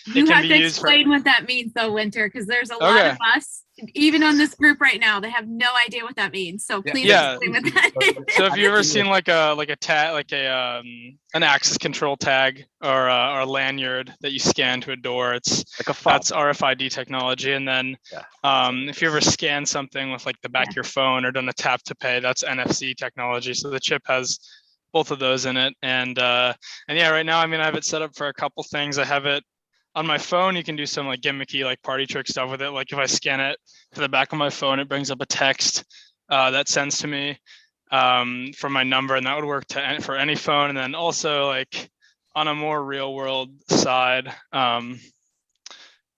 you have to explain what that means, though, Winter, because there's a lot of us, even on this group right now, they have no idea what that means. So please explain what that is. So have you ever seen like a tag, like an access control tag or a lanyard that you scan to a door? It's like that's RFID technology. And then if you ever scan something with like the back of your phone or done a tap to pay, that's NFC technology. So the chip has both of those in it. And yeah, right now, I mean, I have it set up for a couple things. I have it on my phone. You can do some like gimmicky, like party trick stuff with it. Like if I scan it to the back of my phone, it brings up a text that sends to me from my number, and that would work for any phone. And then also like on a more real world side, let's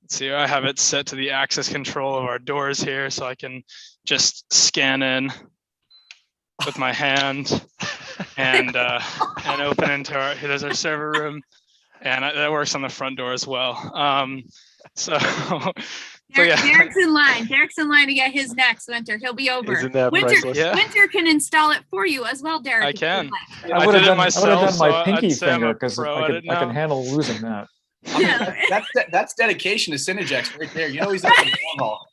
see, I have it set to the access control of our doors here, so I can just scan in with my hand and open into there's our server room. And that works on the front door as well. So yeah. Derek's in line. Derek's in line to get his next, Winter. He'll be over. Isn't that Winter, priceless? yeah. Winter can install it for you as well, Derek. I can. I would have done my pinky finger because I can handle losing that. I mean, that's dedication to Synergex right there. You know he's up in the long haul.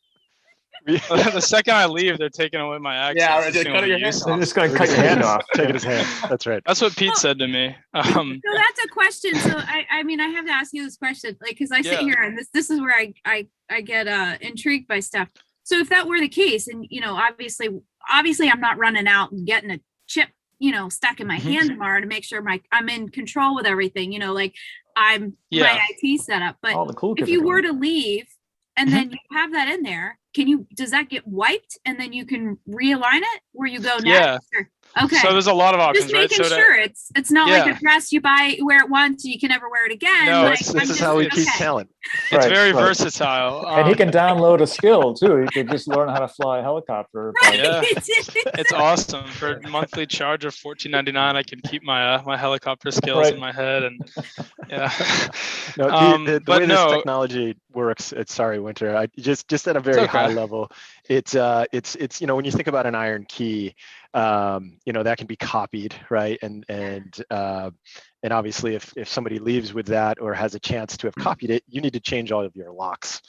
The second I leave, they're taking away my access. Yeah, right, they're cutting your hand off. They're just going to cut your hand off. Taking his hand. That's right. That's what Pete said to me. So that's a question. So I mean, I have to ask you this question, like, because I sit here and this is where I get intrigued by stuff. So if that were the case, and you know, obviously I'm not running out and getting a chip, you know, stuck in my hand tomorrow to make sure I'm in control with everything, you know, like my IT setup. But if you were to leave and then you have that in there, does that get wiped and then you can realign it where you go next? Yeah. Okay. So there's a lot of options, just making sure it's not like a dress you wear it once and you can never wear it again. No, like, this is how we keep talent. It's very versatile. And he can download a skill too. He could just learn how to fly a helicopter. Yeah, it's awesome. For a monthly charge of $14.99, I can keep my my helicopter skills in my head. And yeah. No, the way this technology works, sorry, Winter. Just at a very high level, it's you know, when you think about an iron key, you know, that can be copied, right? And obviously if somebody leaves with that or has a chance to have copied it, you need to change all of your locks.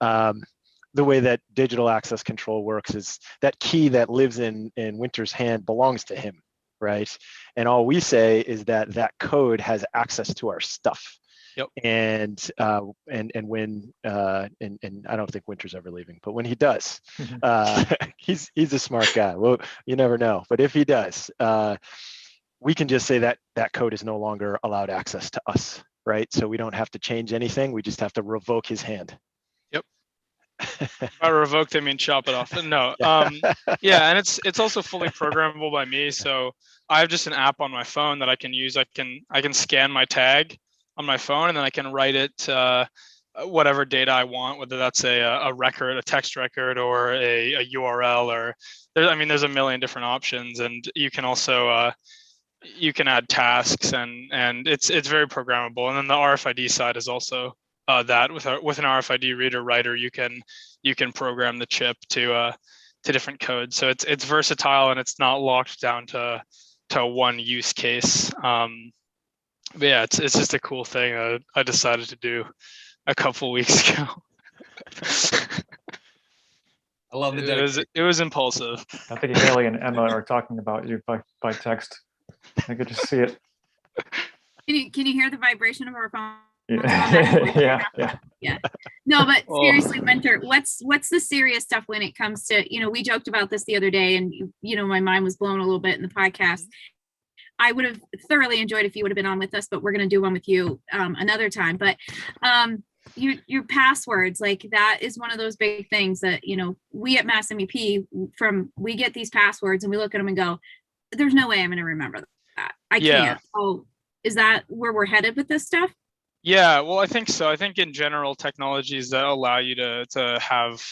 The way that digital access control works is that key that lives in Winter's hand belongs to him, right? And all we say is that code has access to our stuff. Yep. And when and I don't think Winter's ever leaving, but when he does, he's a smart guy. Well, you never know, but if he does, we can just say that code is no longer allowed access to us, right? So we don't have to change anything. We just have to revoke his hand. Yep. By revoked, I mean chop it off. No. Yeah, and it's also fully programmable by me. So I have just an app on my phone that I can use. I can scan my tag on my phone, and then I can write it whatever data I want, whether that's a record, a text record, or a URL, or there's a million different options. And you can also you can add tasks, and it's very programmable. And then the RFID side is also that with an RFID reader writer, you can program the chip to different codes. So it's versatile, and it's not locked down to one use case. But yeah, it's just a cool thing I decided to do a couple weeks ago. I love the it was impulsive. I think Haley and Emma are talking about you by text. I could just see it. Can you hear the vibration of our phone? Yeah. Yeah. No, but seriously, Winter, what's the serious stuff when it comes to, we joked about this the other day, and my mind was blown a little bit in the podcast. I would have thoroughly enjoyed if you would have been on with us, but we're going to do one with you another time. But your passwords, like that is one of those big things that, we at MastermindP, we get these passwords and we look at them and go, there's no way I'm going to remember that. I can't. So is that where we're headed with this stuff? Yeah, well, I think so. I think in general, technologies that allow you to have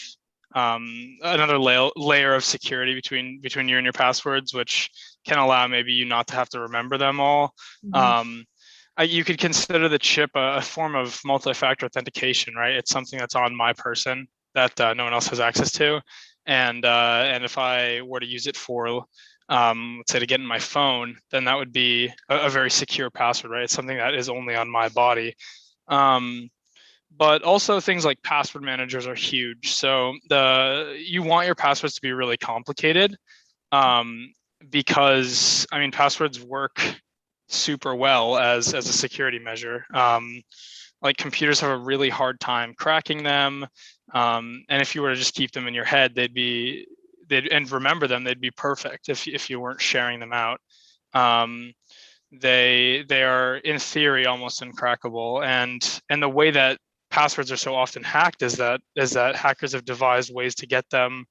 another layer of security between you and your passwords, which can allow maybe you not to have to remember them all. Mm-hmm. You could consider the chip a form of multi-factor authentication, right? It's something that's on my person that no one else has access to, and if I were to use it for let's say to get in my phone, then that would be a very secure password, right? It's something that is only on my body. But also things like password managers are huge. So you want your passwords to be really complicated because passwords work super well as a security measure. Like computers have a really hard time cracking them. And if you were to just keep them in your head, and remember them, they'd be perfect if you weren't sharing them out. They are in theory almost uncrackable, and the way that passwords are so often hacked is that hackers have devised ways to get them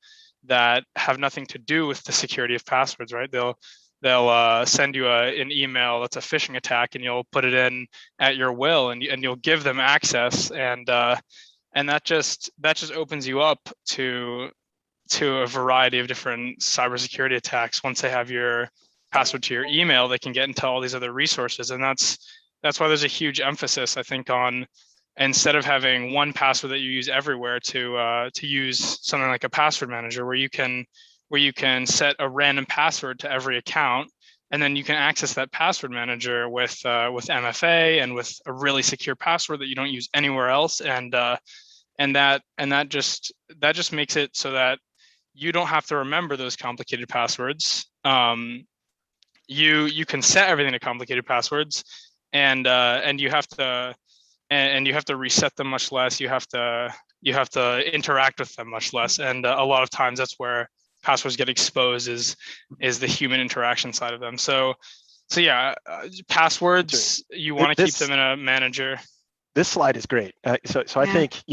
that have nothing to do with the security of passwords, right? They'll send you an email that's a phishing attack, and you'll put it in at your will, and you'll give them access, and that just opens you up to a variety of different cybersecurity attacks. Once they have your password to your email, they can get into all these other resources. And that's why there's a huge emphasis, I think, on, instead of having one password that you use everywhere, to use something like a password manager where you can set a random password to every account, and then you can access that password manager with MFA and with a really secure password that you don't use anywhere else. And that just makes it so that you don't have to remember those complicated passwords. You can set everything to complicated passwords, and you have to reset them much less. You have to interact with them much less, and a lot of times that's where passwords get exposed is the human interaction side of them. So yeah, passwords, you want to keep them in a manager. This slide is great. So I think,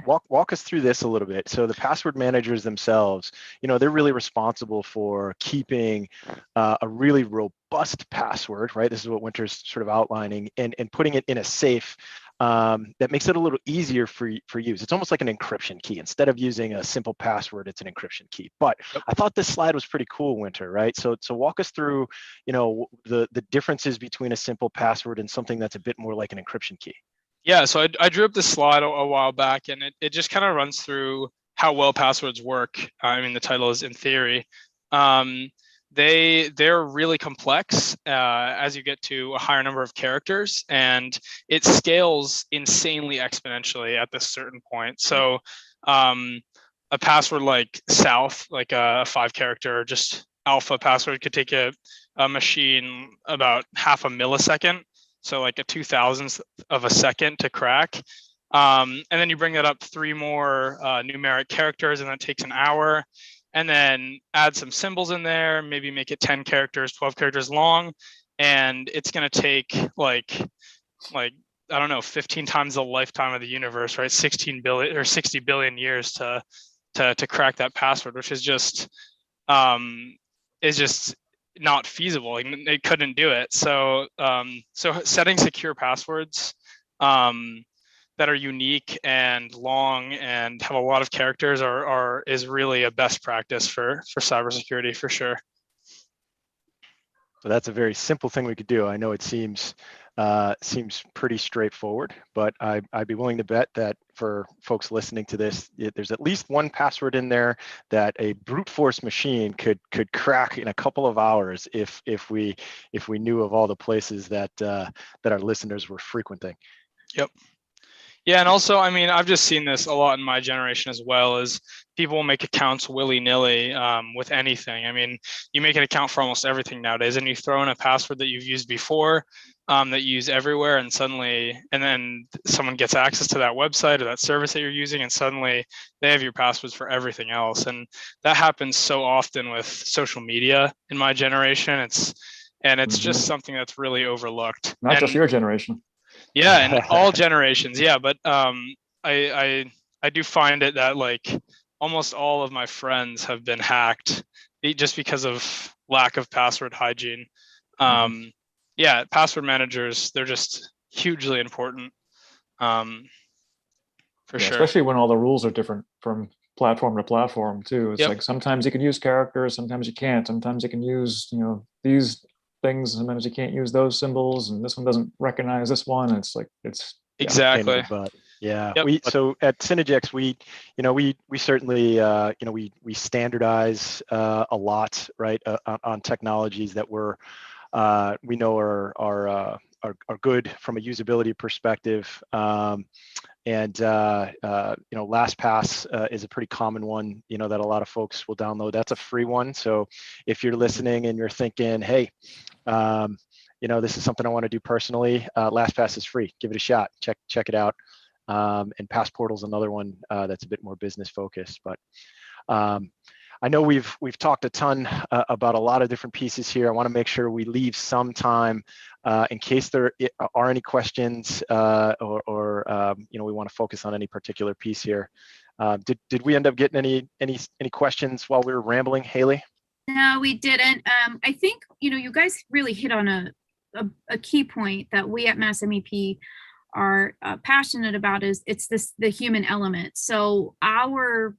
walk us through this a little bit. So the password managers themselves, they're really responsible for keeping a really robust password, right? This is what Winter's sort of outlining, and putting it in a safe that makes it a little easier for use. It's almost like an encryption key. Instead of using a simple password, it's an encryption key. But I thought this slide was pretty cool, Winter, right? So walk us through, the differences between a simple password and something that's a bit more like an encryption key. Yeah, so I drew up this slide a while back, and it just kind of runs through how well passwords work. The title is In Theory. They're really complex as you get to a higher number of characters, and it scales insanely exponentially at this certain point. So a password like South, like a 5-character just alpha password, could take a machine about half a millisecond. So like a 2,000th of a second to crack. And then you bring that up 3 more numeric characters, and that takes an hour. And then add some symbols in there, maybe make it 10 characters, 12 characters long. And it's going to take like, I don't know, 15 times the lifetime of the universe, right? 16 billion or 60 billion years to crack that password, which is just not feasible. It couldn't do it. So setting secure passwords that are unique and long and have a lot of characters is really a best practice for cybersecurity, for sure. that's a very simple thing we could do. I know it seems pretty straightforward, but I'd be willing to bet that for folks listening to this, there's at least one password in there that a brute force machine could crack in a couple of hours if we knew of all the places that our listeners were frequenting. Yep. Yeah, and also, I mean, I've just seen this a lot in my generation as well, is people will make accounts willy-nilly with anything. I mean, you make an account for almost everything nowadays, and you throw in a password that you've used before, that you use everywhere, and then someone gets access to that website or that service that you're using, and suddenly they have your passwords for everything else. And that happens so often with social media in my generation. It's just something that's really overlooked. Not just your generation. Yeah, and all generations. Yeah, but I do find it that like almost all of my friends have been hacked just because of lack of password hygiene. Yeah, password managers, they're just hugely important. For sure. Especially when all the rules are different from platform to platform too. It's like sometimes you can use characters, sometimes you can't. Sometimes you can use, these things, sometimes you can't use those symbols, and this one doesn't recognize this one. It's like exactly. Yeah. So at Synergex, we certainly we standardize a lot, right, on technologies that we know are good from a usability perspective. And LastPass is a pretty common one, that a lot of folks will download. That's a free one. So if you're listening and you're thinking, hey, this is something I want to do personally, LastPass is free. Give it a shot. Check it out. And Passportal's another one that's a bit more business focused. But I know we've talked a ton about a lot of different pieces here. I want to make sure we leave some time in case there are any questions or we want to focus on any particular piece here. Did we end up getting any questions while we were rambling, Haley? No, we didn't. I think you guys really hit on a key point that we at MassMEP are passionate about. Is it's the human element. So our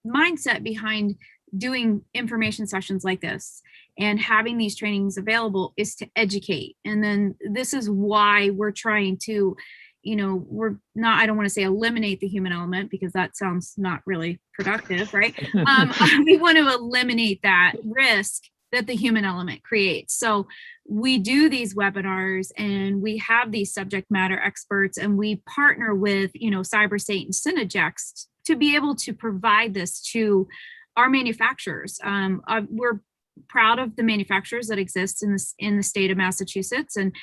mindset behind doing information sessions like this and having these trainings available is to educate. And then this is why we're trying to, we're not, I don't want to say eliminate the human element because that sounds not really productive, right? We want to eliminate that risk that the human element creates. So we do these webinars and we have these subject matter experts, and we partner with, Cyberstate and Synergex to be able to provide this to our manufacturers. We're proud of the manufacturers that exist in the state of Massachusetts. And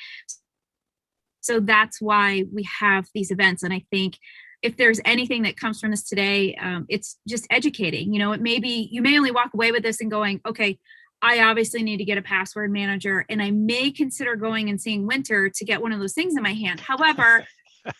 so that's why we have these events. And I think if there's anything that comes from this today, it's just educating. It may be, you may only walk away with this and going, okay, I obviously need to get a password manager, and I may consider going and seeing Winter to get one of those things in my hand. However,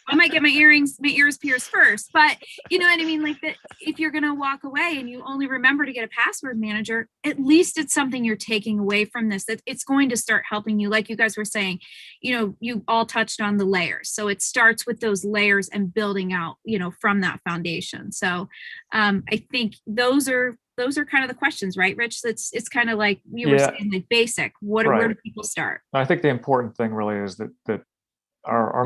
I might get my ears pierced first, but you know what I mean? Like that, if you're going to walk away and you only remember to get a password manager, at least it's something you're taking away from this, that it's going to start helping you. Like you guys were saying, you all touched on the layers. So it starts with those layers and building out, from that foundation. So I think those are kind of the questions, right, Rich? It's kind of like you were saying, like basic. Where do people start? I think the important thing really is that our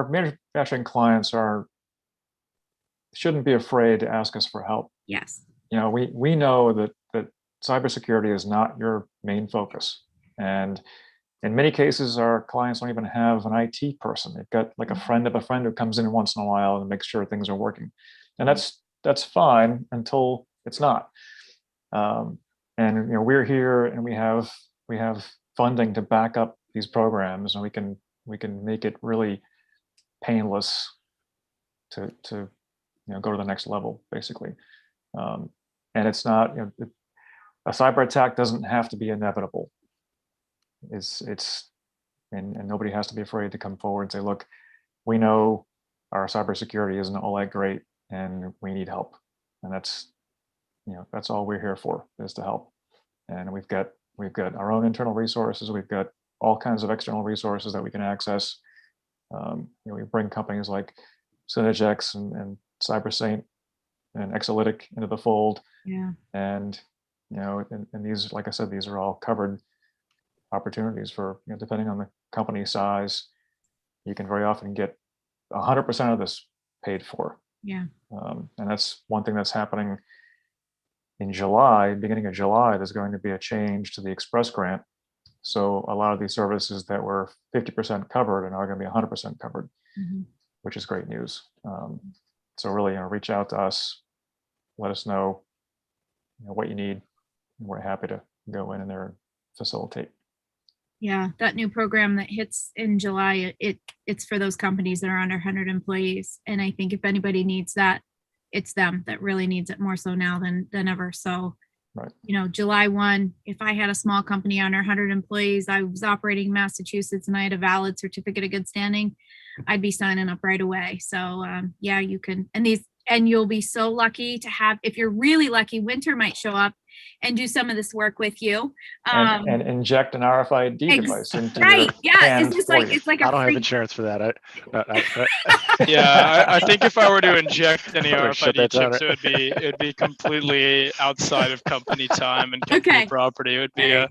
manufacturing clients shouldn't be afraid to ask us for help. Yes. We know that cybersecurity is not your main focus, and in many cases, our clients don't even have an IT person. They've got like a friend of a friend who comes in once in a while and makes sure things are working, and that's fine until it's not. And we're here, and we have funding to back up these programs, and we can make it really painless to go to the next level, basically. And it's not, a cyber attack doesn't have to be inevitable. And nobody has to be afraid to come forward and say, look, we know our cybersecurity isn't all that great and we need help. And that's all we're here for, is to help. And we've got our own internal resources. We've got all kinds of external resources that we can access. We bring companies like Synergex and Cybersecurity and Exalytic into the fold. Yeah. And and these, like I said, these are all covered opportunities for, depending on the company size, you can very often get 100% of this paid for. Yeah. And that's one thing that's happening in July, beginning of July. There's going to be a change to the Express grant. So a lot of these services that were 50% covered are now going to be 100% covered, which is great news. So really, reach out to us, let us know, what you need. We're happy to go in there and facilitate. Yeah, that new program that hits in July, it's for those companies that are under 100 employees. And I think if anybody needs that, it's them that really needs it more so now than ever. So, right. July 1, if I had a small company under 100 employees, I was operating in Massachusetts and I had a valid certificate of good standing, I'd be signing up right away. So yeah, you can, and you'll be so lucky to have, if you're really lucky, Winter might show up and do some of this work with you. And inject an RFID device into right. your hand it's like I don't have insurance for that. Yeah, I think if I were to inject any Better shut that RFID down. chips, it'd be completely outside of company time and company property. It would be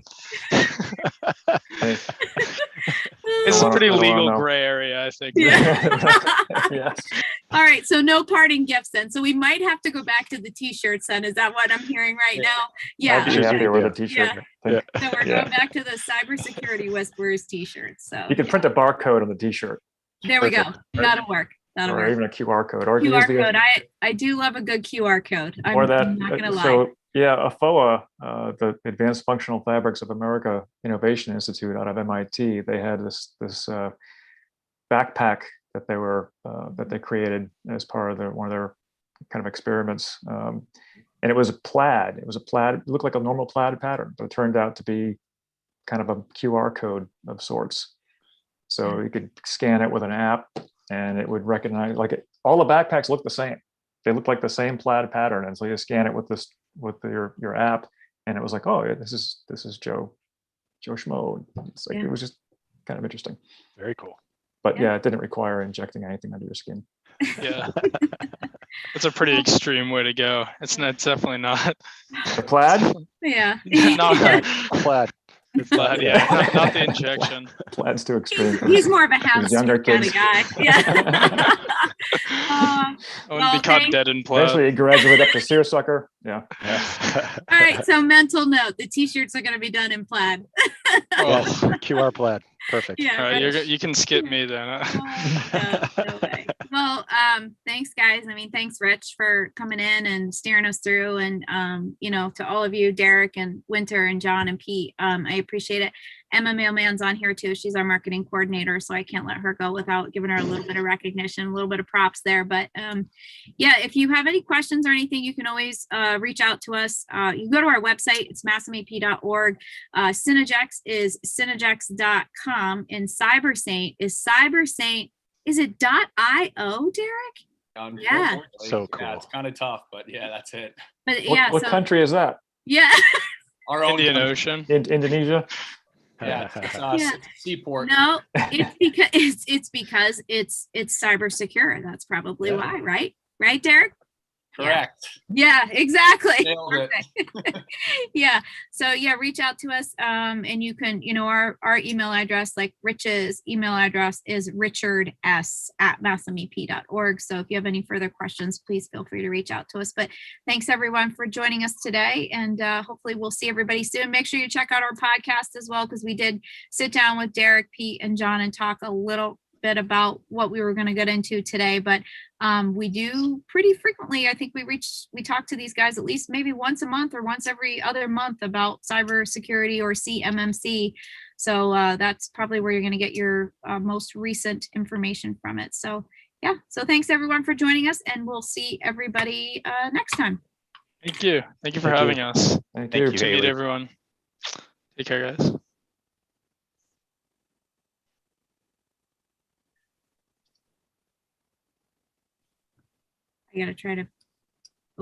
it's a pretty legal gray area, I think. Yeah. Yes. All right, so no parting gifts then. So we might have to go back to the t-shirts then. Is that what I'm hearing right now? Yeah. I'd be happy with a t-shirt. Yeah. So we're going back to the Cybersecurity Whisperers t-shirts. So you can print a barcode on the t-shirt. There we go. That'll work. Or even a QR code. Or QR code. I do love a good QR code. I'm not gonna lie. So yeah, AFOA, the Advanced Functional Fabrics of America Innovation Institute out of MIT, they had this backpack that they created as part of one of their kind of experiments. And it was a plaid. It looked like a normal plaid pattern, but it turned out to be kind of a QR code of sorts. So you could scan it with an app and it would recognize, all the backpacks look the same. They look like the same plaid pattern. And so you scan it with your app, and it was like, oh, yeah, this is Joe Schmo. It's like, it was just kind of interesting. Very cool. But yeah, it didn't require injecting anything under your skin. Yeah. It's a pretty extreme way to go. It's definitely not. The plaid? Yeah. No, plaid. It's plaid, yeah. Not the injection. Plaid's too extreme. He's more of a house younger kind kids. of guy. Yeah. I wouldn't be caught dead in plaid. Eventually, you graduate up to seersucker. Yeah. All right. So mental note: the t-shirts are going to be done in plaid. Yes, QR plaid. Perfect. Yeah. All right, you can skip me then. No way. Well, thanks guys. I mean, thanks Rich for coming in and steering us through, and to all of you, Derek and Winter and John and Pete, I appreciate it. Emma Mailman's on here too. She's our marketing coordinator, so I can't let her go without giving her a little bit of recognition, a little bit of props there. But yeah, if you have any questions or anything, you can always reach out to us. You can go to our website. It's MastermindP.org. Synergex is synergex.com, and CyberSaint is CyberSaint. Is it .io, Derek? Yeah. So cool. Yeah, it's kind of tough, but yeah, that's it. But yeah, What country is that? Yeah. Our own Indian country. Ocean. Indonesia. Yeah, it's seaport. No, it's because it's cyber secure. That's probably why, right? Right, Derek? Correct. Yeah, exactly. Nailed it. Yeah. So yeah, reach out to us. And you can, our email address, like Rich's email address is richards@mastermindp.org. So if you have any further questions, please feel free to reach out to us. But thanks everyone for joining us today. And hopefully we'll see everybody soon. Make sure you check out our podcast as well, because we did sit down with Derek, Pete, and John and talk a little bit about what we were going to get into today, but we do pretty frequently. I think we talk to these guys at least maybe once a month or once every other month about cybersecurity or CMMC. So that's probably where you're going to get your most recent information from it. So yeah, so thanks everyone for joining us, and we'll see everybody next time. Thank you. Thank you for having us. Thank you. Good to meet everyone. Take care, guys. I gotta try to